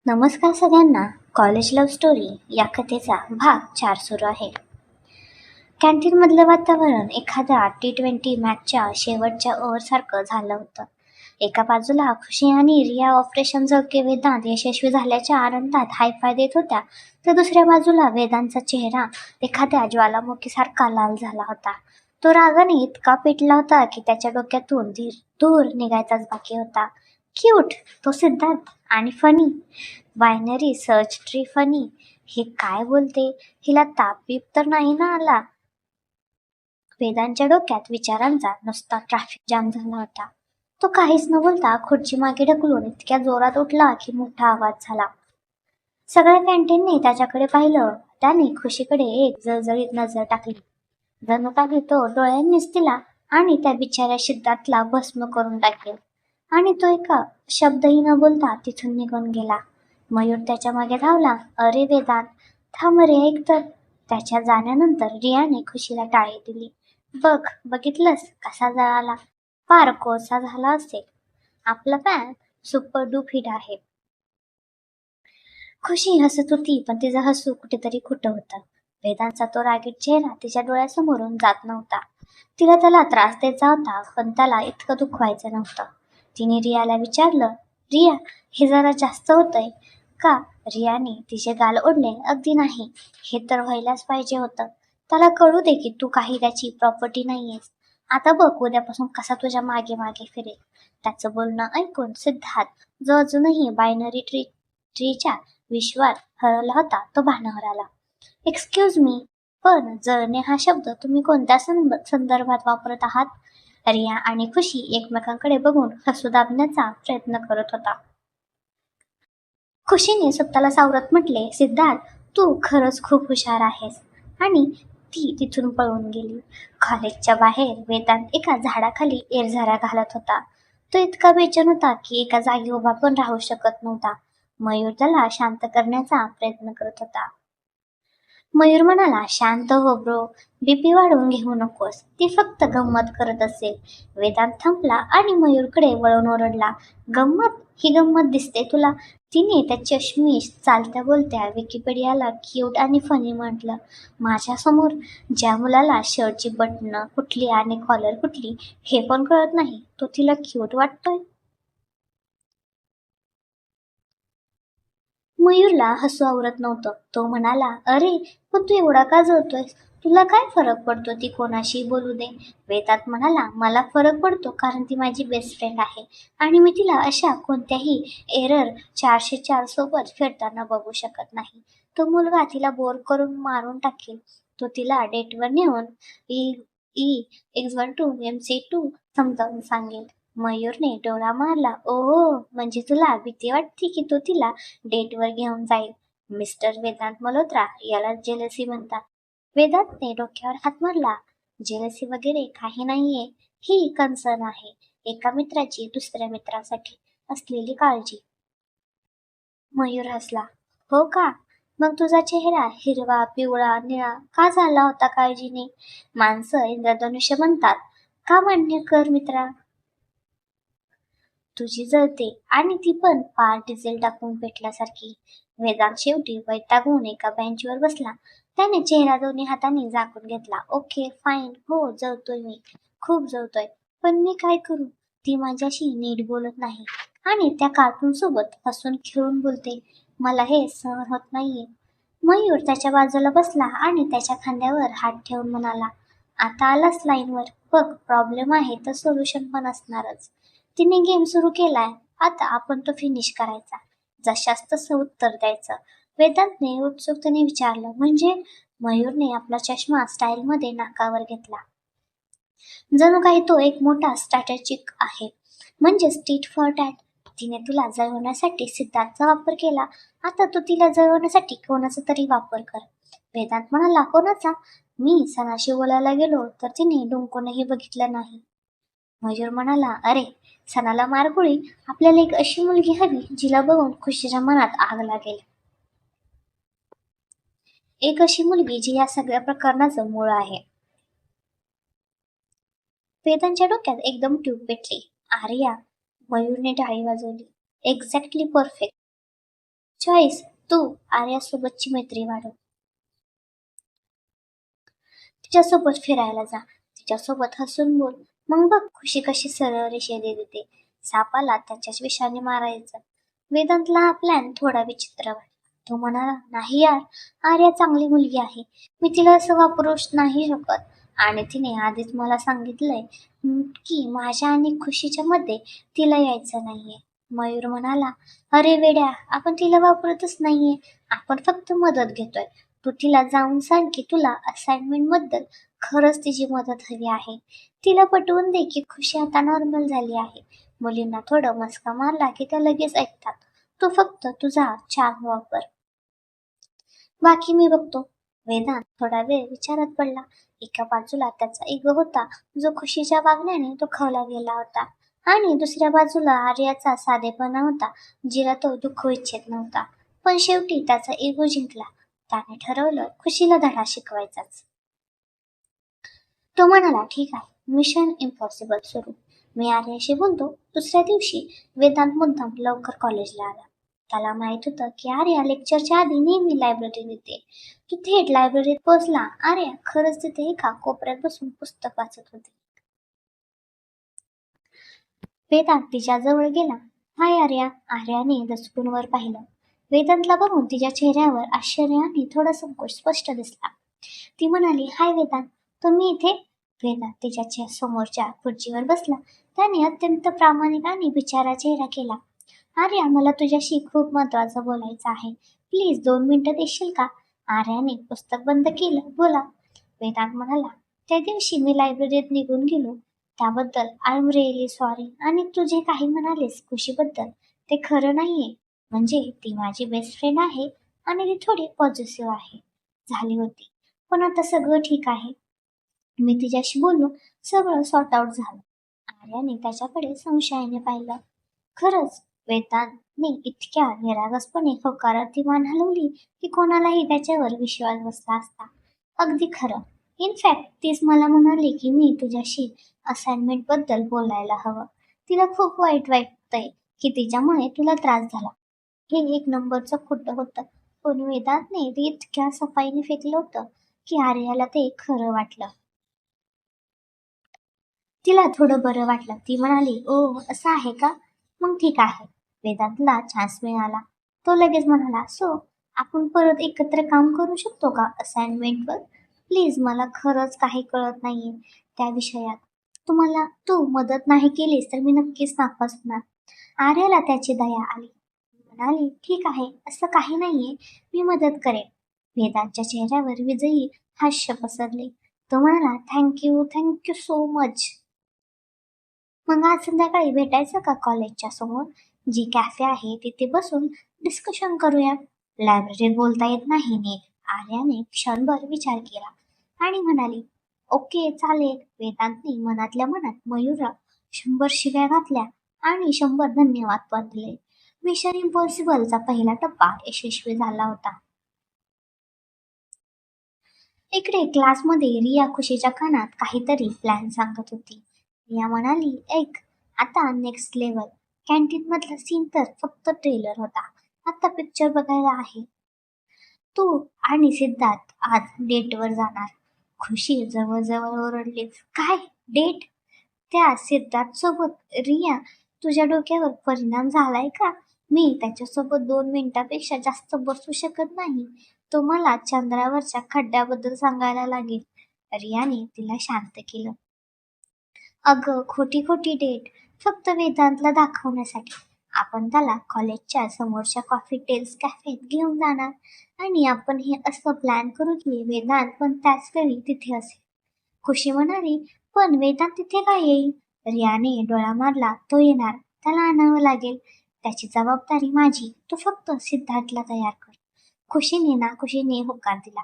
नमस्कार सगळ्यांना. College love story या कथेचा भाग 4 सुरू आहे. कॅन्टीनमधलं वातावरण एखाद्या T20 मॅचच्या शेवटच्या ओव्हरसारखं झालं होतं. एका बाजूला खुशी आणि रिया ऑपरेशन झळके वेदांत यशस्वी झाल्याच्या आनंदात हायफाय देत होत्या, तर दुसऱ्या बाजूला वेदांतचा चेहरा एखाद्या ज्वालामुखीसारखा लाल झाला होता. तो रागाने इतका पेटला होता की त्याच्या डोक्यातून धूर निघायचाच बाकी होता. क्यूट, तो सिद्धार्थ आणि funny, binary search tree funny. हे काय बोलते? हिला ताप बीप तर नाही ना आला? वेदांच्या डोक्यात विचारांचा नुसता ट्रॅफिक जाम झाला होता. तो काहीच न बोलता खुर्ची मागे ढकलून इतक्या जोरात उठला की मोठा आवाज झाला. सगळ्या कॅन्टीनने त्याच्याकडे पाहिलं. त्याने खुशीकडे एक जळजळीत नजर टाकली. जणू काही तो डोळ्यांनीच तिला आणि त्या बिचाऱ्या सिद्धार्थला भस्म करून टाकेल. आणि तो एका शब्दही न बोलता तिथून निघून गेला. मयूर त्याच्या मागे धावला. अरे वेदांत, थांब रे, ऐक तर. त्याच्या जाण्यानंतर रियाने खुशीला टाळी दिली. बघितलंस कसा जळाला? फार कोळसा झाला असेल. आपला पॅन सुपर डूप हिट आहे. खुशी हसत होती, पण तिचं हसू कुठेतरी खोटं होतं. वेदांतचा तो रागीट चेहरा तिच्या डोळ्यासमोरून जात नव्हता. तिला त्याला त्रास द्यायचा होता, पण त्याला इतकं दुखवायचं नव्हतं. तिने रियाला विचारलं, रिया, हे जरा जास्त होतंय का? रियाने तिचे गाल ओढले. अगदी नाही, हे तर व्हायलाच पाहिजे होतं. त्याला कळू दे की तू काही त्याची प्रॉपर्टी नाहीयेस. आता बघ उद्यापासून कसा तुझ्या मागे मागे फिरेल. त्याचं बोलणं ऐकून सिद्धार्थ, जो अजूनही बायनरी ट्रीच्या विश्वात हरवला होता, तो भानावर आला. एक्सक्यूज मी, पण जळणे हा शब्द तुम्ही कोणत्या संदर्भात वापरत आहात? रिया आणि खुशी एकमेकांकडे बघून हसू दाबण्याचा प्रयत्न करत होता. खुशीने स्वतःला सावरत म्हटले, सिद्धार्थ, तू खरंच खूप हुशार आहेस. आणि ती तिथून पळून गेली. कॉलेजच्या बाहेर वेदांत एका झाडाखाली एरझाऱ्या घालत होता. तो इतका बेचैन होता की एका जागी उभा पण राहू शकत नव्हता. मयूर त्याला शांत करण्याचा प्रयत्न करत होता. मयूर म्हणाला, शांत हो ब्रो, बीपी वाढवून घेऊ नकोस, ती फक्त गंमत करत असेल. वेदांत थांबला आणि मयूरकडे वळून ओरडला, गंमत? ही गंमत दिसते तुला? तिने त्या चष्मीश चालत्या बोलत्या विकिपीडियाला क्यूट आणि फनी म्हटलं. माझ्यासमोर ज्या मुलाला शर्टची बटणं कुठली आणि कॉलर कुठली हे पण कळत नाही, तो तिला क्यूट वाटतोय? मयूरला हसू आवरत नव्हतं. तो म्हणाला, अरे पण तू एवढा का जळतोयस? तुला काय फरक पडतो ती कोणाशी बोलू दे? वेदांत म्हणाला, मला फरक पडतो कारण ती माझी बेस्ट फ्रेंड आहे आणि मी तिला अशा कोणत्याही एरर 404 सोबत फिरताना बघू शकत नाही. तो मुलगा तिला बोर करून मारून टाकेल. तो तिला डेटवर नेऊन ई ई X12 MC2 समजावून सांगेल. मयूरने डोळा मारला. ओहो, म्हणजे तुला भीती वाटते की तो तिला डेटवर घेऊन जाईल? मिस्टर वेदांत मल्होत्रा, याला जेलसी म्हणतात. वेदांतने डोक्यावर हात मारला. जेलसी वगैरे काही नाहीये. ही कन्सर्न आहे, एका मित्राची दुसऱ्या मित्रासाठी असलेली काळजी. मयूर हसला. हो का? मग तुझा चेहरा हिरवा, पिवळा, निळा का झाला होता काळजीने? माणसं इंद्रधनुष्य म्हणतात. का मान्य कर मित्रा. तुझी जळते आणि ती पण फार डिझेल टाकून पेटल्यासारखी. वेदांत शेवटी वैतागून एका बेंचवर बसला. त्याने चेहरा दोन्ही हातांनी झाकून घेतला. ओके फाईन, हो जळतोय मी, खूप जळतोय, पण मी काय करू? ती माझ्याशी नीट बोलत नाही आणि त्या कार्टून सोबत हसून खेळून बोलते. मला हे सहन होत नाहीये. मयूर त्याच्या बाजूला बसला आणि त्याच्या खांद्यावर हात ठेवून म्हणाला, आता आलास लाईनवर. बघ, प्रॉब्लेम आहे तर सोल्युशन पण असणारच. तिने गेम सुरू केलाय, आता आपण तो फिनिश करायचा. जशास तसं उत्तर द्यायचं. वेदांतने उत्सुकतेने विचारलं, म्हणजे? मयूरने आपला चष्मा स्टाईलमध्ये नाकावर घेतला. जणू काही तो एक मोठा स्ट्रॅटेजिक आहे. म्हणजे स्ट्रीट फॉर टॅट. तिने तुला जळवण्यासाठी सिद्धार्थचा वापर केला, आता तू तिला जळवण्यासाठी कोणाचा तरी वापर कर. वेदांत म्हणाला, कोणाचा? मी सणाशी बोलायला गेलो तर तिने डुंकूनही बघितलं नाही. मयूर म्हणाला, अरे सणाला मारगोळी, आपल्याला एक अशी मुलगी हवी जिला बघून खुशीच्या मनात आग लागेल. एक अशी मुलगी जी या सगळ्या प्रकरणाचं मूळ आहे. वेदांच्या डोक्यात एकदम ट्यूब पेटली. आर्या. मयूरने टाळी वाजवली. Exactly perfect. चॉईस, तू आर्यासोबतची मैत्री वाढव, तिच्यासोबत फिरायला जा, तिच्यासोबत हसून बोल, मग बघ खुशी कशी सरळ रेषेने देते. सापाला त्याच्याच विषाने मारायचं. वेदांतला हा प्लॅन थोडा विचित्र वाटला. तो म्हणाला, नाही यार, आर्या चांगली मुलगी आहे, मी तिला असं वापरूच नाही शकत. आणि तिने आधीच मला सांगितलंय की माझ्या आणि खुशीच्या मध्ये तिला यायचं नाहीये. मयूर म्हणाला, अरे वेड्या, आपण तिला वापरतच नाहीये, आपण फक्त मदत घेतोय. तू तिला जाऊन सांग की तुला असाइनमेंट बद्दल खरंच तिची मदत हवी आहे. तिला पटवून दे की खुशी आता नॉर्मल झाली आहे. मुलींना थोडं मस्का मारला की त्या लगेच ऐकतात. तू फक्त तुझा चार्म वापर, बाकी मी बघतो. वेदांत थोडा वेळ विचारात पडला. एका बाजूला त्याचा इगो होता, जो खुशीच्या वागण्याने दुखावला गेला होता, आणि दुसऱ्या बाजूला आर्याचा साधेपणा होता, जिला तो दुखवू इच्छित नव्हता. पण शेवटी त्याचा इगो जिंकला. त्याने ठरवलं खुशीला धडा शिकवायचाच. तो म्हणाला, ठीक आहे, मिशन इम्पॉसिबल सुरू. मी आर्याशी बोलतो. दुसऱ्या दिवशी वेदांत मुद्दाम लवकर कॉलेजला आला. त्याला माहित होतं की आर्या लेक्चरच्या आधी नेहमी लायब्ररीत येते. तो थेट लायब्ररीत पोहोचला. आर्या खरंच तिथे एका कोपऱ्यात बसून पुस्तक वाचत होती. वेदांत तिच्या जवळ गेला. हाय आर्या. आर्याने दचकून वर पाहिलं. वेदांतला बघून तिच्या चेहऱ्यावर आश्चर्य आणि थोडा संकोच स्पष्ट दिसला. ती म्हणाली, हाय वेदांत, तुम्ही इथे? वेदांत तिच्या समोरच्या खुर्चीवर बसला. त्याने अत्यंत प्रामाणिक आणि बिचारा चेहरा केला. आर्या, मला तुझ्याशी खूप महत्वाचं बोलायचं आहे. प्लीज 2 मिनिटं देशील का? आर्याने पुस्तक बंद केलं. बोला. वेदांत म्हणाला, त्या दिवशी मी लायब्ररीत निघून गेलो त्याबद्दल आय एम रिअली सॉरी. आणि तू जे काही म्हणालीस खुशीबद्दल ते खरं नाहीये. म्हणजे ती माझी बेस्ट फ्रेंड आहे आणि ती थोडी पॉझिटिव्ह आहे, झाली होती. पण आता सगळं ठीक आहे. मी तिच्याशी बोललो, सगळं सॉर्ट आउट झालं. आर्याने त्याच्याकडे संशयाने पाहिलं. खरंच? वेदांतने इतक्या निरागसपणे होकारार्थी ती मान हलवली की कोणालाही त्याच्यावर विश्वास बसला असता. अगदी खरं. इनफॅक्ट तीच मला म्हणाली की मी तुझ्याशी असाइनमेंट बद्दल बोलायला हवं. तिला खूप वाईट वाटतंय की तिच्यामुळे तुला त्रास झाला. हे एक नंबरचं खोटं होतं. पण वेदांतने ते इतक्या सफाईने फेकलं होतं की आर्याला ते खरं वाटलं. तिला थोडं बरं वाटलं. ती म्हणाली, ओ असं आहे का? मग ठीक आहे. वेदांतला चान्स मिळाला. तो लगेच म्हणाला, सो आपण परत एकत्र काम करू शकतो का असाइनमेंटवर? प्लीज, मला खरंच काही कळत नाहीये त्या विषयात. तू मदत नाही केलीस तर मी नक्कीच नापास होणार. आर्याला त्याची दया आली. म्हणाली, ठीक आहे, असं काही नाहीये, मी मदत करेन. वेदांतच्या चेहऱ्यावर विजयी हास्य पसरले. तो म्हणाला, थँक्यू सो मच. मग आज संध्याकाळी भेटायचं का कॉलेजच्या समोर? जी कॅफे आहे तिथे बसून डिस्कशन करूया. लायब्ररीत बोलता येत नाही नीट. आर्याने क्षणभर विचार केला आणि म्हणाली, ओके चालेल. वेदांतने मनातल्या मनात मयूरला 100 शिव्या घातल्या आणि 100 धन्यवाद पण दिले. मिशन इम्पॉसिबलचा पहिला टप्पा यशस्वी झाला होता. इकडे क्लासमध्ये रिया खुशीच्या कानात काहीतरी प्लॅन सांगत होती. रिया म्हणाली, ऐक, आता नेक्स्ट लेवल. कॅन्टीन मधला सीन तर फक्त ट्रेलर होता, आता पिक्चर बघायला आहे. तू आणि सिद्धार्थ आज डेटवर जाणार. खुशी जवळ ओरडली, काय डेट? त्या सिद्धार्थ सोबत? रिया, तुझ्या डोक्यावर परिणाम झालाय का? मी त्याच्यासोबत 2 मिनिटापेक्षा जास्त बसू शकत नाही. तो मला चंद्रावरच्या खड्ड्याबद्दल सांगायला लागेल. रियाने तिला शांत केलं. अगं खोटी खोटी डेट, फक्त वेदांतला दाखवण्यासाठी. आपण त्याला कॉलेजच्या समोरच्या कॉफी टेल्स कॅफेत घेऊन जाणार आणि आपण हे असं प्लॅन करू की वेदांत पण त्याच वेळी तिथे असेल. खुशी म्हणाली, पण वेदांत तिथे काय येईल? रियाने डोळा मारला, तो येणार, त्याला आणावं लागेल. त्याची जबाबदारी माझी, तू फक्त सिद्धार्थला तयार कर. खुशीने होकार दिला.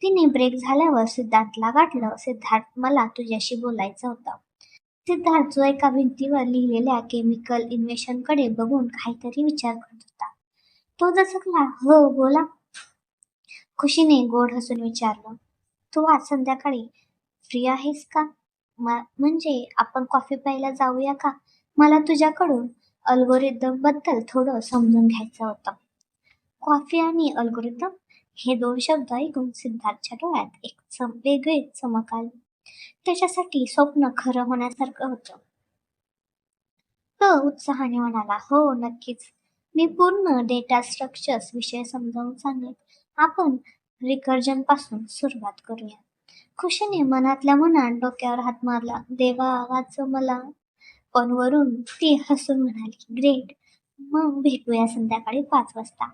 तिने ब्रेक झाल्यावर सिद्धार्थला गाठलं. सिद्धार्थ, मला तुझ्याशी बोलायचं होतं. सिद्धार्थ जो एका भिंतीवर लिहिलेल्या केमिकल इन्व्हेन्शनकडे बघून काहीतरी विचार करत होता. तो दचकला. हो बोला. खुशीने गोड हसून विचारलं, तू आज संध्याकाळी फ्री आहेस का? म्हणजे आपण कॉफी प्यायला जाऊया का? मला तुझ्याकडून अल्गोरिदम बद्दल थोडं समजून घ्यायचं होतं. कॉफी आणि अल्गोरिदम हे दोन शब्द ऐकून सिद्धार्थच्या डोळ्यात एक वेगळी चमक आली. त्याच्यासाठी स्वप्न खरं होण्यासारखं होतं. तो उत्साहाने म्हणाला, हो नक्कीच. मी पूर्ण डेटा स्ट्रक्चर्स विषय समजावून सांगेन. आपण रिकर्जन पासून सुरुवात करूया. खुशीने मनातल्या मनात डोक्यावर हात मारला. देवा वाचव मला. पण वरून ती हसून म्हणाली, ग्रेट. मग भेटूया संध्याकाळी 5 वाजता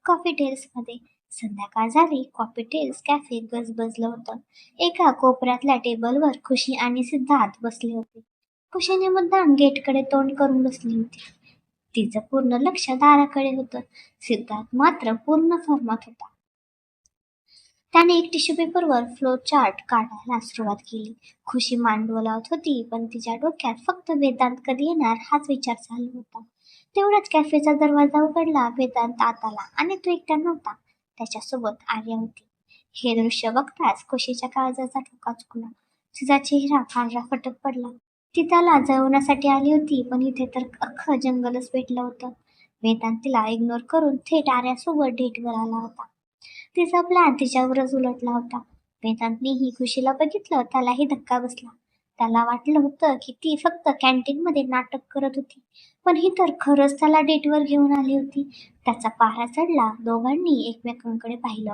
कॉफी टेल्समध्ये. संध्याकाळ झाली. कॉफी टेल्स कॅफे गजबजलं होतं. एका कोपऱ्यातल्या टेबलवर खुशी आणि सिद्धार्थ बसले होते. खुशीने मुद्दाम गेटकडे तोंड करून बसली होती. तिचं पूर्ण लक्ष दाराकडे होतं. सिद्धार्थ मात्र पूर्ण फॉर्मात होता. त्याने एक टिश्यू पेपरवर फ्लो चार्ट काढायला सुरुवात केली. खुशी मांडव लावत होती, पण तिच्या डोक्यात फक्त वेदांत कधी येणार हाच विचार चालू होता. तेवढ्याच कॅफेचा दरवाजा उघडला. वेदांत आत आला आणि तो एकटा नव्हता. त्याच्यासोबत आर्या होती. हे दृश्य बघताच खुशीच्या काळजाचा ठोका चुकला. तिचा चेहरा पांढरा फटक पडला. ती त्याला जळवण्यासाठी आली होती, पण इथे तर अख्खं जंगलच भेटलं होतं. वेदांत तिला इग्नोर करून थेट आर्यासोबत डेटवर आला होता. तिचा प्लॅन तिच्यावरच उलटला होता. वेदांतनेही खुशीला बघितलं. त्यालाही धक्का बसला. त्याला वाटलं होतं की ती फक्त कॅन्टीनमध्ये नाटक करत होती, पण ही तर खरंच त्याला डेटवर घेऊन आली होती. त्याचा पारा चढला. दोघांनी एकमेकांकडे पाहिलं.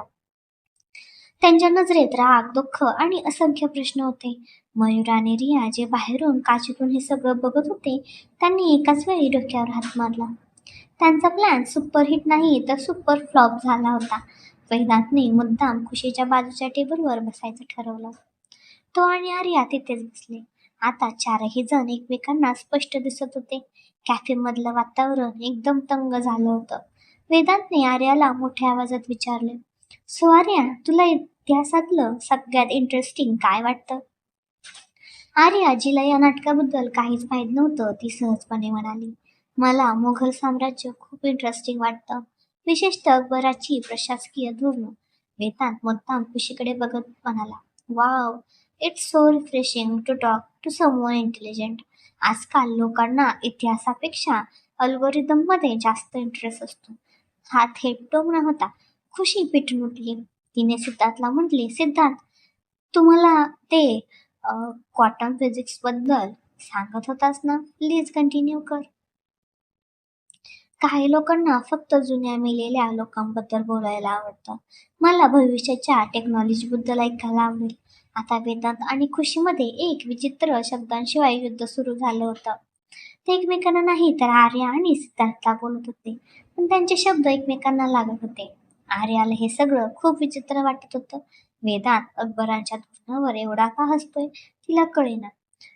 त्यांच्या नजरेत राग, दुःख आणि असंख्य प्रश्न होते. मयूर आणि रिया जे बाहेरून काचेतून हे सगळं बघत होते, त्यांनी एकाच वेळी डोक्यावर हात मारला. त्यांचा प्लॅन सुपरहिट नाही तर सुपर फ्लॉप झाला होता. वेदांतने मुद्दाम खुशीच्या बाजूच्या टेबलवर बसायचं ठरवलं. तो आणि आर्या तिथेच बसले. आता चारही जण एकमेकांना स्पष्ट दिसत होते. कॅफेमधलं वातावरण एकदम तंग झालं होतं. वेदांतने आर्याला मोठ्या आवाजात विचारले, सो आर्या, तुला इतिहासातलं सगळ्यात इंटरेस्टिंग काय वाटतं? आर्या, जिला या नाटकाबद्दल काहीच माहीत नव्हतं, ती सहजपणे म्हणाली, मला मुघल साम्राज्य खूप इंटरेस्टिंग वाटतं, विशेषतः अकबराची प्रशासकीय धोरणं. वेदांत मुद्दाम खुशीकडे बघत म्हणाला, wow, it's so refreshing to talk to someone intelligent. आजकाल लोकांना इतिहासापेक्षा अल्गोरिदममध्ये जास्त इंटरेस्ट असतो. हा थेट टोमणा होता. खुशी पिटून उठली. तिने सिद्धार्थला म्हटले, सिद्धार्थ, तुम्हाला ते क्वांटम फिजिक्स बद्दल सांगत होतास ना, प्लीज कंटिन्यू कर. काही लोकांना फक्त जुन्या मेलेल्या लोकांबद्दल बोलायला आवडतं. मला भविष्याच्या टेक्नॉलॉजीबद्दल ऐकायला आवडेल. आता वेदांत आणि खुशीमध्ये एक विचित्र शब्दांशिवाय युद्ध सुरू झालं होतं. ते एकमेकांना नाही तर आर्या आणि सिद्धार्थला बोलत होते, पण त्यांचे शब्द एकमेकांना लागत होते. आर्याला हे सगळं खूप विचित्र वाटत होतं. वेदांत अकबरांच्या धोरणावर एवढा का हसतोय तिला कळेना.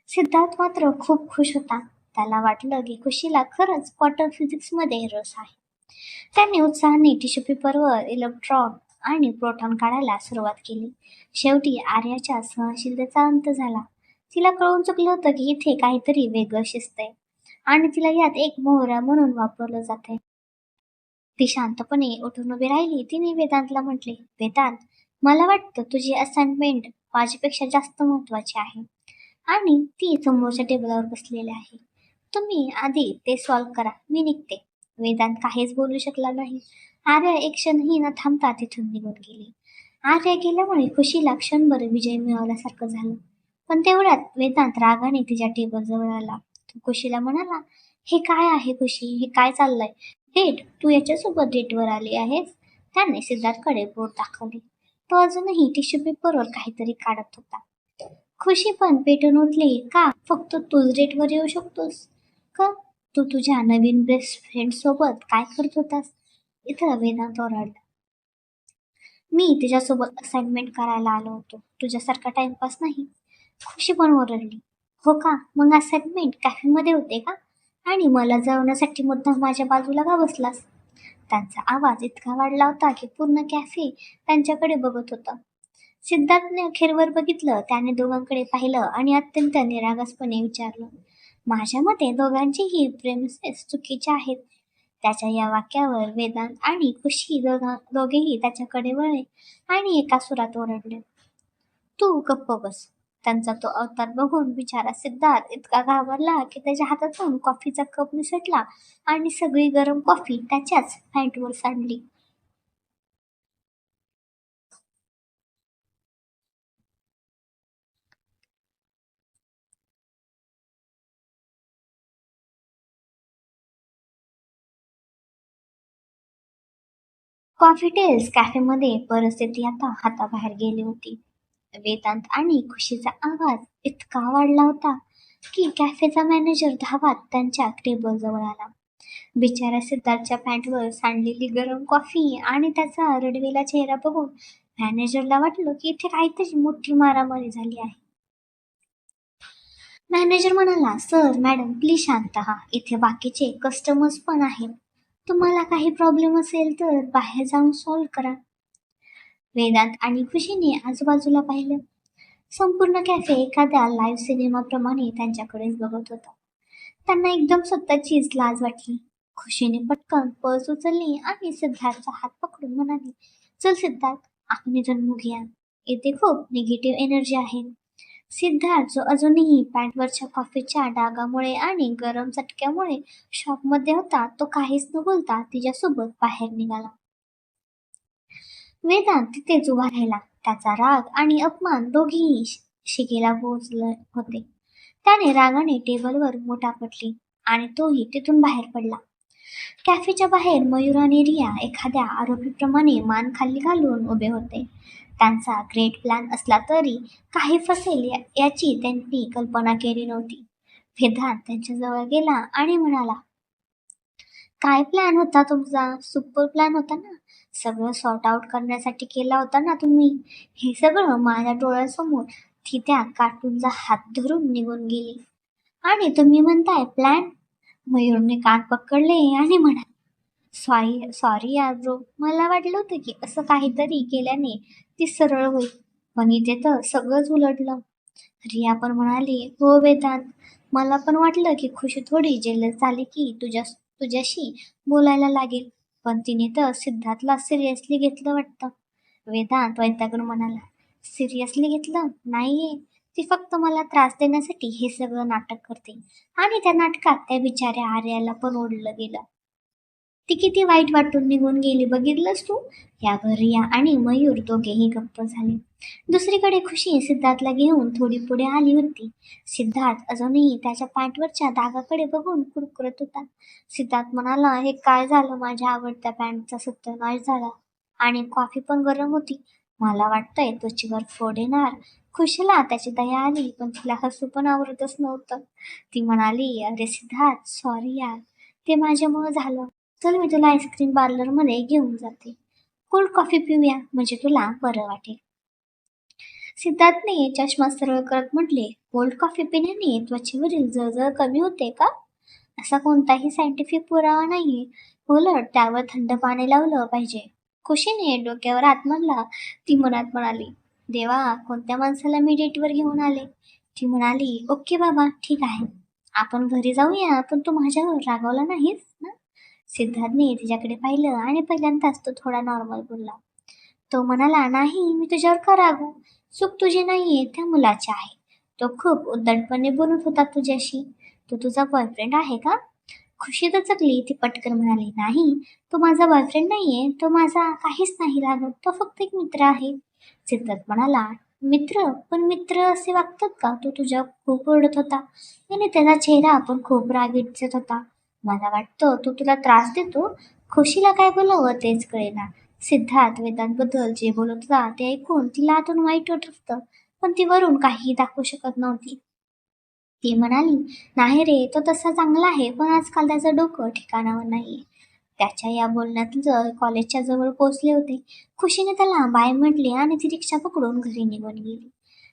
सिद्धार्थ मात्र खूप खुश होता. त्याला वाटलं की खुशीला खरंच क्वांटम फिजिक्समध्ये रस आहे. त्याने उत्साहाने टिश्यू पेपरवर इलेक्ट्रॉन आणि प्रोटॉन काढायला सुरुवात केली. शेवटी आर्याच्या सहनशीलतेचा अंत झाला. तिला कळून चुकलं होतं की इथे काहीतरी वेगळं शिजतंय आणि तिला यात एक मोहरा म्हणून वापरलं जातंय. ती शांतपणे उठून उभी राहिली. तिने वेदांतला म्हटले, वेदांत, मला वाटतं तुझी असाइनमेंट माझ्यापेक्षा जास्त महत्वाची आहे आणि ती समोरच्या टेबलवर बसलेली आहे. तुम्ही आधी ते सॉल्व्ह करा, मी निघते. वेदांत काहीच बोलू शकला नाही. आर्या एक क्षणही न थांबता तिथून निघून गेली. आर्या गेल्यामुळे खुशीला क्षणभर विजय मिळवल्यासारखं झालं. पण तेवढ्यात वेदांत रागाने तिच्या टेबल जवळ आला. तो खुशीला म्हणाला, हे काय आहे खुशी, हे काय चाललंय? डेट, तू याच्यासोबत डेटवर आली आहेस? त्याने सिद्धार्थकडे बोट दाखवले. तो अजूनही टिश्यू पेपरवर काहीतरी काढत होता. खुशी पण पेटून उठली. का फक्त तूच डेटवर येऊ शकतोस का? तू तुझ्या नवीन बेस्ट फ्रेंड सोबत काय करत होतास? इथं वेदांत ओरडला, मी तिच्यासोबत असाइनमेंट करायला आलो होतो, तुझ्यासारखा टाइमपास नाही. खुशी पण ओरडली, हो का? मग असाइनमेंट कॅफेमध्ये होते का? आणि मला जळवण्यासाठी मुद्दाम माझ्या बाजूला का बसलास? त्यांचा आवाज इतका वाढला होता की पूर्ण कॅफे त्यांच्याकडे बघत होता. सिद्धार्थने अखेरवर बघितलं. त्याने दोघांकडे पाहिलं आणि अत्यंत निरागसपणे विचारलं, माझ्या मते दोघांचीही प्रेमिसेस चुकीचे आहेत. त्याच्या या वाक्यावर वेदांत आणि खुशी दोघेही त्याच्याकडे वळले आणि एका सुरात ओरडले, तू गप्प बस. त्यांचा तो अवतार बघून बिचारा सिद्धार्थ इतका घाबरला की त्याच्या हातातून कॉफीचा कप निसटला आणि सगळी गरम कॉफी त्याच्याच पॅन्टवर सांडली. कॉफी टेल्स कॅफेमध्ये परिस्थिती आता हाताबाहेर गेली होती. वेदांत आणि खुशीचा आवाज इतका वाढला होता की कॅफेचा मॅनेजर धावत त्यांच्या टेबल जवळ आला. बिचाऱ्या सिद्धार्थच्या पॅन्टवर सांडलेली गरम कॉफी आणि त्याचा रडवेला चेहरा बघून मॅनेजरला वाटलं की इथे काहीतरी मोठी मारामारी झाली आहे. मॅनेजर म्हणाला, सर मॅडम प्लीज शांत व्हा, इथे बाकीचे कस्टमर्स पण आहेत. तुम्हाला काही प्रॉब्लेम असेल तर बाहेर जाऊन सॉल्व्ह करा. वेदांत आणि खुशीने आजूबाजूला पाहिलं. संपूर्ण कॅफे एखाद्या लाईव्ह सिनेमाप्रमाणे त्यांच्याकडेच बघत होता. त्यांना एकदम स्वतःचीच लाज वाटली. खुशीने पटकन पर्स उचलली आणि सिद्धार्थचा हात पकडून म्हणाली, चल सिद्धार्थ, आपण इथून निघूया. इथे खूप निगेटिव्ह एनर्जी आहे. सिद्धार्थ जो अजूनही पॅन्टवरच्या कॉफीच्या डागामुळे आणि गरम चटक्यामुळे शॉपमध्ये होता, तो काहीच न बोलता तिच्यासोबत बाहेर निघाला. वेदांत तिथेच उभा राहिला. त्याचा राग आणि अपमान दोघेही शिकेला पोहोचले होते. त्याने रागाने टेबलवर मोठा पटली आणि तोही तिथून बाहेर पडला. कॅफेच्या बाहेर मयूर आणि रिया एखाद्या आरोपीप्रमाणे मान खाली घालून उभे होते. त्यांचा ग्रेट प्लॅन असला तरी काही फसेल याची त्यांनी कल्पना केली नव्हती. वेदांत त्यांच्याजवळ गेला आणि म्हणाला, काय प्लॅन होता तुमचा? सुपर प्लॅन होता ना? सगळं सॉर्ट आउट करण्यासाठी केला होता ना तुम्ही? हे सगळं माझ्या डोळ्यासमोर ती त्या कार्टूनचा हात धरून निघून गेली आणि तुम्ही म्हणताय प्लॅन? मयूरने कान पकडले आणि म्हणाले, सॉरी सॉरी यार ब्रो, मला वाटलं होतं की असं काहीतरी केल्याने ती सरळ होईल, पण इथे तर सगळंच उलटलं. रिया पण म्हणाली, हो वेदांत, मला पण वाटलं की खुशी थोडी जेलस झाली की तुझ्याशी बोलायला लागेल, पण तिने तर सिद्धार्थला सिरियसली घेतलं वाटतं. वेदांत वैतागून म्हणाला, सिरियसली घेतलं नाहीये, ती फक्त मला त्रास देण्यासाठी हे सगळं नाटक करते आणि त्या नाटकात त्या बिचाऱ्या आर्याला पण ओढलं गेलं. ती किती वाईट वाटून निघून गेली बघितलंस तू? या रिया आणि मयूर दोघेही गप्प झाले. दुसरीकडे खुशी सिद्धार्थला घेऊन थोडी पुढे आली होती. सिद्धार्थ अजूनही त्याच्या पॅन्टवरच्या डागाकडे बघून कुरकुरत होता. सिद्धार्थ म्हणाला, हे काय झालं? माझ्या आवडत्या पॅन्टचा सत्यानाश झाला आणि कॉफी पण गरम होती. मला वाटतंय त्वचेवर फोड येणार. खुशीला त्याची दया आली, पण तिला हसू पण आवडतच नव्हतं. ती म्हणाली, अरे सिद्धार्थ सॉरी यार, ते माझ्यामुळे झालं. चल मी तुला आईस्क्रीम पार्लरमध्ये घेऊन जाते. कोल्ड कॉफी पिऊया, म्हणजे तुला बरं वाटेल. सिद्धार्थने चष्मा सरळ करत म्हटले, कोल्ड कॉफी पिण्याने त्वचेवरील जळजळ कमी होते का? असा कोणताही सायंटिफिक पुरावा नाहीये. उलट त्यावर थंड पाणी लावलं पाहिजे. खुशीने डोक्यावर हात मारला. ती मनात म्हणाली, देवा, कोणत्या माणसाला मी डेटवर घेऊन आले? ती म्हणाली, ओके बाबा, ठीक आहे, आपण घरी जाऊया, पण तू माझ्यावर रागवला नाहीस ना? सिद्धार्थने तिच्याकडे पाहिलं आणि पहिल्यांदाच तो थोडा नॉर्मल बोलला. तो म्हणाला, नाही, मी तुझ्यावर का रागू? चूक तुझी नाहीये, त्या मुलाची आहे. तो खूप उद्धटपणे बोलत होता तुझ्याशी. तो तुझा बॉयफ्रेंड आहे का? खुशी दचकली. ती पटकन म्हणाली, नाही, तो माझा बॉयफ्रेंड नाहीये, तो माझा काहीच नाही लागत, तो फक्त एक मित्र आहे. सिद्धार्थ म्हणाला, मित्र? पण मित्र असे वागतात का? तो तुझ्या खूप ओरडत होता आणि त्याचा चेहरा पण खूप रागीट दिसत होता. मला वाटतं तो तुला त्रास देतो. खुशीला काय बोलावं तेच कळेना. सिद्धार्थ वेदांतबद्दल जे बोलत होता ते ऐकून तिला आतून वाईट वाटत होतं, पण ती वरून काहीही दाखवू शकत नव्हती. ती म्हणाली, नाही रे, तो तसा चांगला आहे, पण आजकाल त्याचं डोकं ठिकाणावर नाहीये. त्याच्या या बोलण्यात कॉलेजच्या जवळ पोहोचले होते. खुशीने त्याला बाय म्हटले आणि ती रिक्षा पकडून घरी निघून गेली.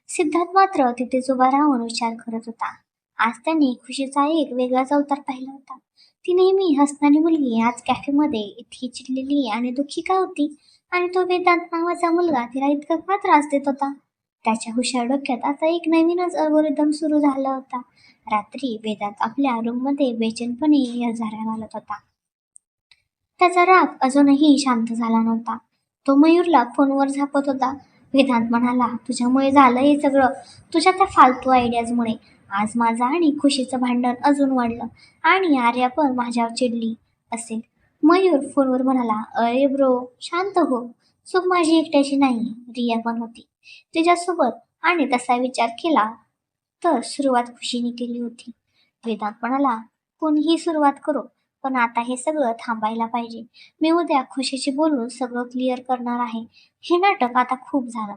सिद्धार्थ मात्र तिथेच उभा राहून विचार करत होता. आज त्याने खुशीचा एक वेगळाच अवतार पाहिला होता. ती नेहमी हसणारी मुलगी आज कॅफेमध्ये इतकी चिडलेली आणि दुःखी का होती? आणि तो वेदांत नावाचा मुलगा तिला इतका का त्रास देत होता? त्याच्या हुशार डोक्यात आता एक नवीनच अल्गोरिदम सुरू झाला होता. रात्री वेदांत आपल्या रूममध्ये बेचैनपणे झऱ्या घालत होता. त्याचा राग अजूनही शांत झाला नव्हता. तो मयूरला फोनवर झापत होता. वेदांत म्हणाला, तुझ्यामुळे झालं हे सगळं, तुझ्या त्या फालतू आयडियाजमुळे. आज माझं आणि खुशीचं भांडण अजून वाढलं आणि आर्या पण माझ्यावर चिडली असेल. मयूर फोनवर म्हणाला, अरे ब्रो, शांत हो. चूक माझी एकट्याची नाही, रिया पण होती तिच्यासोबत, आणि तसा विचार केला तर सुरुवात खुशीने केली होती. वेदांत म्हणाला, कोणीही सुरुवात करो, पण आता हे सगळं थांबायला पाहिजे. मी उद्या खुशीशी बोलून सगळं क्लिअर करणार आहे. हे नाटक आता खूप झालं.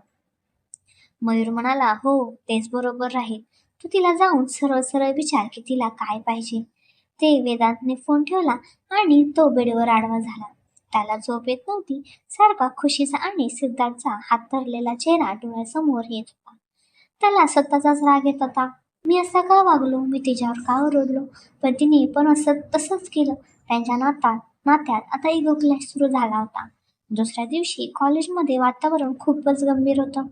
मयूर म्हणाला, हो तेच बरोबर राहील. तू तिला जाऊन सरळ सरळ विचार की तिला काय पाहिजे. ते वेदांतने फोन ठेवला आणि तो बेडवर आडवा झाला. त्याला झोप येत नव्हती. सारखा खुशीचा आणि सिद्धार्थचा हात धरलेला चेहरा डोळ्यासमोर येत होता. त्याला स्वतःचाच राग येत होता. मी असा का वागलो, मी तिच्यावर का ओरडलो, पण तिने पण असं तसंच केलं. त्यांच्या नात्यात आता इगो क्लॅश सुरू झाला होता. दुसऱ्या दिवशी कॉलेजमध्ये वातावरण खूपच गंभीर होतं.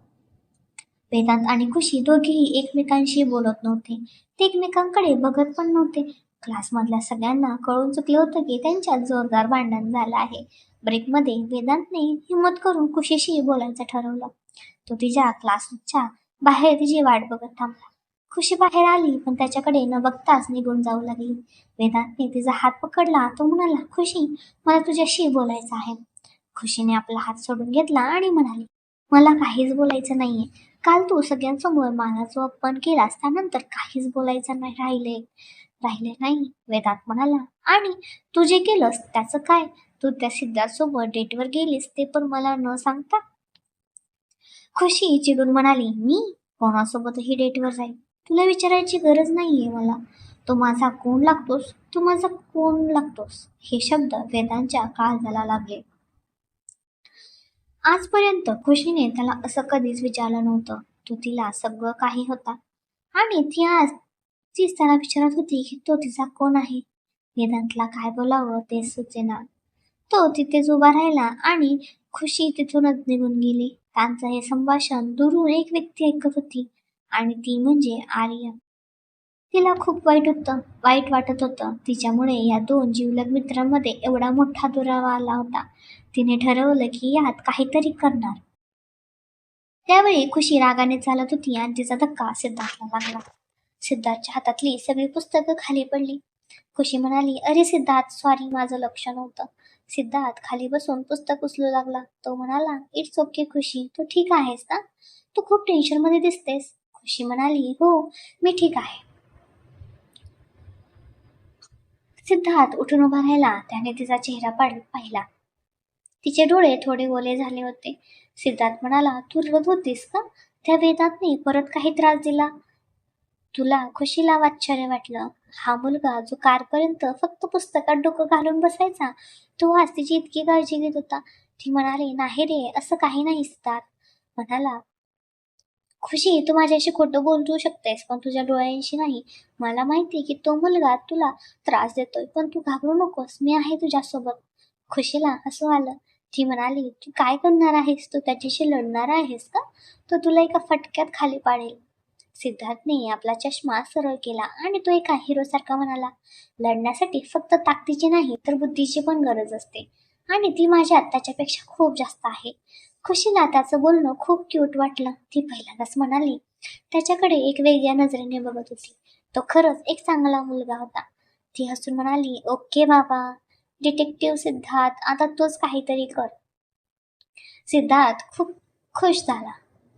वेदांत आणि खुशी दोघेही एकमेकांशी बोलत नव्हते. ते एकमेकांकडे बघत पण नव्हते. क्लासमधल्या सगळ्यांना कळून चुकलं होतं की त्यांच्यात जोरदार भांडण झालं आहे. ब्रेकमध्ये वेदांतने हिंमत करून खुशीशी बोलायचं ठरवलं. तो तिच्या क्लासच्या बाहेर तिची वाट बघत थांबला. खुशी बाहेर आली पण त्याच्याकडे न बघताच निघून जाऊ लागली. वेदांतने तिचा हात पकडला. तो म्हणाला, खुशी मला तुझ्याशी बोलायचं आहे. खुशीने आपला हात सोडून घेतला आणि म्हणाली, मला काहीच बोलायचं नाहीये. काल तू सगळ्यांसमोर मला जो अपमान केलास त्यानंतर काहीच बोलायचं नाही राहिले नाही. वेदांत म्हणाला, आणि तू जे केलंस त्याचं काय? तू त्या सिद्धार्थसोबत डेटवर गेलीस ते पण मला न सांगता? खुशी चिडून म्हणाली, मी कोणासोबतही डेटवर जाईल. तुला विचारायची गरज नाहीये मला. तू माझा कोण लागतोस? हे शब्द वेदांच्या काळजाला लागले. आजपर्यंत खुशीने त्याला असं कधीच विचारलं नव्हतं. तो तिला सगळं काही होता आणि तीच त्याला विचारत होती की तो तिचा कोण आहे. वेदांतला काय बोलावं तेच सुचेना. तो तिथेच उभा राहिला आणि खुशी तिथूनच निघून गेली. त्यांचं हे संभाषण दुरून एक व्यक्ती ऐकत होती आणि ती म्हणजे आर्या. तिला खूप वाईट वाटत होतं. तिच्यामुळे या दोन जिवलग मित्रांमध्ये एवढा मोठा दुरावा आला होता. तिने ठरवलं की यात काहीतरी करणार. त्यावेळी खुशी रागाने चालत होती आणि तिचा धक्का सिद्धार्थला लागला. सिद्धार्थच्या हातातली सगळी पुस्तकं खाली पडली. खुशी म्हणाली, अरे सिद्धार्थ, सॉरी, माझं लक्ष नव्हतं. सिद्धार्थ खाली बसून पुस्तक उचलू लागला. तो म्हणाला, इट्स ओके खुशी, तू ठीक आहेस ना? तू खूप टेन्शन मध्ये दिसतेस. खुशी म्हणाली, हो मी ठीक आहे. सिद्धार्थ उठून उभा राहिला. त्याने तिचा चेहरा पाहिला. तिचे डोळे थोडे ओले झाले होते. सिद्धार्थ म्हणाला, तू रडत होतीस का? त्या वेदांतने परत काही त्रास दिला तुला? खुशीला आश्चर्य वाटलं. हा मुलगा जो कारपर्यंत फक्त पुस्तकात डोकं घालून बसायचा, तो आज तिची इतकी काळजी घेत होता. ती म्हणाली, नाही रे, असं काही नाही. सिद्धार्थ म्हणाला, खुशी तू माझ्याशी खोटं बोलू शकतेस पण तुझ्या डोळ्यांशी नाही. मला माहिती की तो मुलगा तुला त्रास देतोय, पण तू घाबरू नकोस, मी आहे तुझ्यासोबत. खुशीला असं आलं. ती म्हणाली, तू काय करणार आहेस? तू त्याच्याशी लढणार आहेस का? तो तुला एका फटक्यात खाली पाडेल. सिद्धार्थने आपला चष्मा सरळ केला आणि तो एका हिरो सारखा म्हणाला, लढण्यासाठी फक्त ताकदीची नाही तर बुद्धीची पण गरज असते आणि ती माझ्यात त्याच्यापेक्षा खूप जास्त आहे. खुशीला त्याचं बोलणं खूप क्यूट वाटलं. ती पहिल्यांदाच म्हणाली, त्याच्याकडे एक वेगळ्या नजरेने बघत होती. तो खरंच एक चांगला मुलगा होता. ती हसून म्हणाली, ओके बाबा, डिटेक्टिव्ह सिद्धार्थ, आता तोच काहीतरी कर. सिद्धार्थ खूप खुश झाला.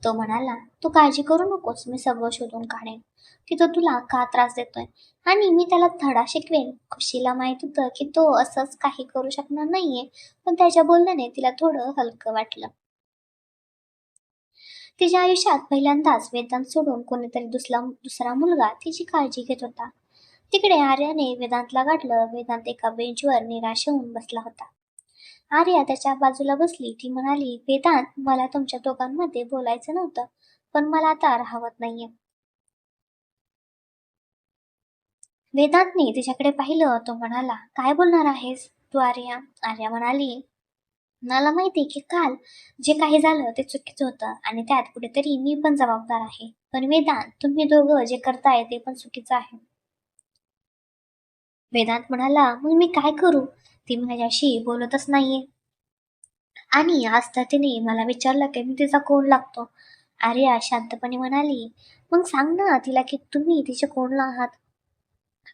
तो म्हणाला, तू काळजी करू नकोस, मी सगळं शोधून काढेन की तो तुला का त्रास देतोय आणि मी त्याला धडा शिकवेन. खुशीला माहित होतं की तो असंच काही करू शकणार नाहीये, पण त्याच्या बोलण्याने तिला थोडं हलकं वाटलं. तिच्या आयुष्यात पहिल्यांदाच वेदांत सोडून कोणीतरी दुसरा मुलगा तिची काळजी घेत होता. तिकडे आर्याने वेदांतला गाठलं. वेदांत एका बेंचवर निराश होऊन बसला होता. आर्या त्याच्या बाजूला बसली. ती म्हणाली, वेदांत, मला तुमच्या दोघांमध्ये बोलायचं नव्हतं, पण मला आता राहवत नाहीये. वेदांतने तिच्याकडे पाहिलं. तो म्हणाला, काय बोलणार आहेस तू आर्या? आर्या म्हणाली, मला माहिती की काल जे काही झालं ते चुकीचं होतं आणि त्यात कुठेतरी मी पण जबाबदार आहे. पण वेदांत, तुम्ही दोघं जे करताय ते पण चुकीचं आहे. वेदांत म्हणाला, मग मी काय करू? ती माझ्याशी बोलतच नाहीये आणि आज तर तिने मला विचारलं की मी तिचा कोण लागतो. आर्या शांतपणे म्हणाली, मग सांग ना तिला की तुम्ही तिचे कोण आहात.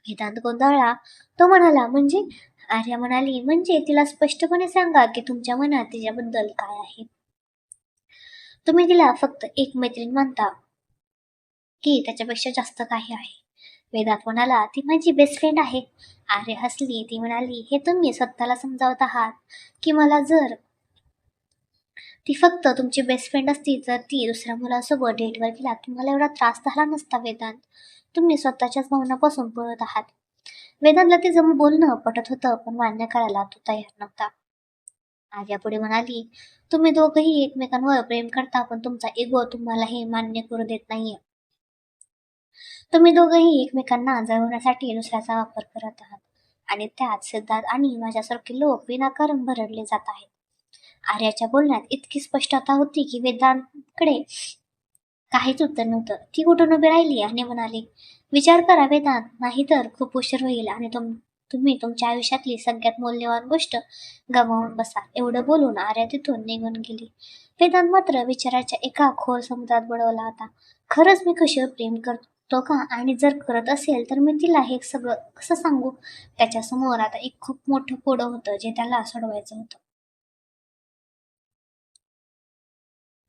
वेदांत गोंधळला. तो म्हणाला, म्हणजे? आर्या म्हणाली, म्हणजे तिला स्पष्टपणे सांगा की तुमच्या मनात तिच्याबद्दल काय आहे. तुम्ही तिला फक्त एक मैत्रीण मानता की त्याच्यापेक्षा जास्त काही आहे. वेदांत म्हणाला, ती माझी बेस्ट फ्रेंड आहे. आर्या हसली. ती म्हणाली, हे तुम्ही स्वतःला समजावत आहात की मला? जर ती फक्त तुमची बेस्ट फ्रेंड असती तर ती दुसऱ्या मुलासोबत डेटवर गेला तुम्हाला एवढा त्रास झाला नसता. वेदांत, तुम्ही स्वतःच्याच भावनापासून पळत आहात. वेदांतला तिचं बोलणं पटत होतं, पण मान्य करायला तो तयार नव्हता. आर्या पुढे म्हणाली, तुम्ही दोघंही एकमेकांवर प्रेम करता, पण तुमचा इगो तुम्हाला हे मान्य करू देत नाहीये. तुम्ही दोघंही एकमेकांना जळवण्यासाठी दुसऱ्याचा वापर करत आहात, आणि त्यात सिद्धार्थ आणि माझ्यासारखे लोक विनाकारण भरडले जात आहेत. आर्याच्या बोलण्यात इतकी स्पष्टता होती की वेदांतकडे काहीच उत्तर नव्हतं. ती उठून उभी राहिली आणि म्हणाली, विचार करा वेदांत, नाहीतर खूप उशीर होईल आणि तुम्ही तुमच्या आयुष्यातली सगळ्यात मौल्यवान गोष्ट गमावून बसाल. एवढं बोलून आर्या तिथून निघून गेली. वेदांत मात्र विचाराच्या एका खोल समुद्रात बुडवला होता. खरंच मी कशावर प्रेम करतो का? आणि जर करत असेल तर मी तिला हे सगळं कसं सांगू? त्याच्यासमोर आता एक खूप मोठं कोडं होतं जे त्याला सोडवायचं होतं.